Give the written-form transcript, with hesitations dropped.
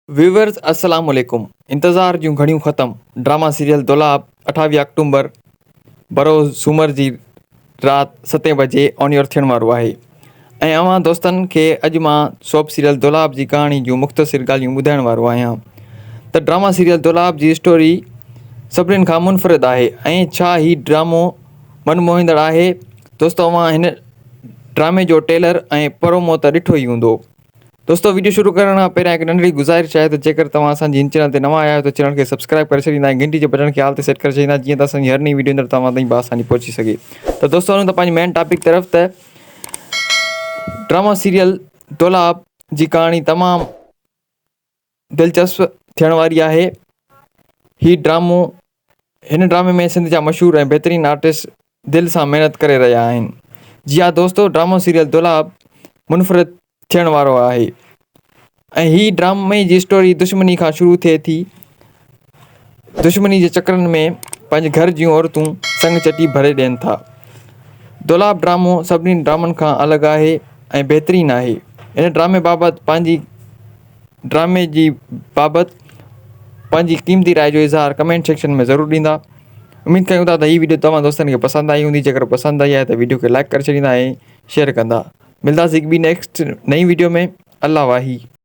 Viewers अस्सलाम वालेकुम। इंतज़ार जूं घड़ियूं ख़त्म। ड्रामा सीरियल दौलाब 28 अक्टूबर बरोज़ सूमर जी राति 7 बजे ऑन एयर थियण वारो आहे। ऐं अवां दोस्तनि खे अॼु मां सोप सीरियल दौलाब जी कहाणी जूं मुख़्तसिर ॻाल्हियूं ॿुधाइण वारो आहियां। त ड्रामा सीरियल दौलाब जी स्टोरी सभिनीनि खां मुनफ़रिद आहे ऐं छा ही ड्रामो मनमोहींदड़ आहे। दोस्तो अवां हिन ड्रामे जो टेलर ऐं प्रोमो त ॾिठो ई हूंदो। दोस्तों वीडियो शुरू करण खां पहिरियां हिकु नंढड़ी गुज़ारिश आहे त जेकर तव्हां असांजी हिन चैनल ते नवां आया आहियो त चैनल खे सब्सक्राइब करे छॾींदा ऐं घंटी जे बटन खे आल ते सेट करे छॾींदा जीअं त असांजी हर नई वीडियो अंदरि तव्हां ताईं बआसानी पहुची सघे। त दोस्तों हलूं था पंहिंजी मेन टॉपिक तरफ़। त ड्रामा सीरियल दौलाब जी कहाणी तमामु दिलचस्प थियण वारी आहे। हिन ड्रामे में सिंध जा मशहूरु ऐं बहितरीनु आर्टिस्ट दिलि सां महिनत करे रहिया आहिनि। जी हा दोस्तो, ड्रामो सीरियल दौलाब मुनफ़रिद थियण वारो आहे ऐं ही ड्रामे जी स्टोरी दुश्मनी खां शुरू थिए थी। दुश्मनी जे चकरनि में पंहिंजे घर जूं औरतूं संग चटी भरे ॾियनि था। दौलाब ड्रामो सभिनी ड्रामनि खां अलॻि आहे ऐं बहितरीनु आहे। हिन ड्रामे जी बाबति पंहिंजी क़ीमती राय जो इज़हार कमेंट सेक्शन में ज़रूरु ॾींदा। उमेद कयूं था त हीअ वीडियो तव्हां दोस्तनि खे पसंदि आई हूंदी। जेकर पसंदि आई आहे त वीडियो खे लाइक करे छॾींदा ऐं शेयर कंदा। मिलंदासीं हिकु ॿी नेक्स्ट नई वीडियो में। अल्लाह वाही।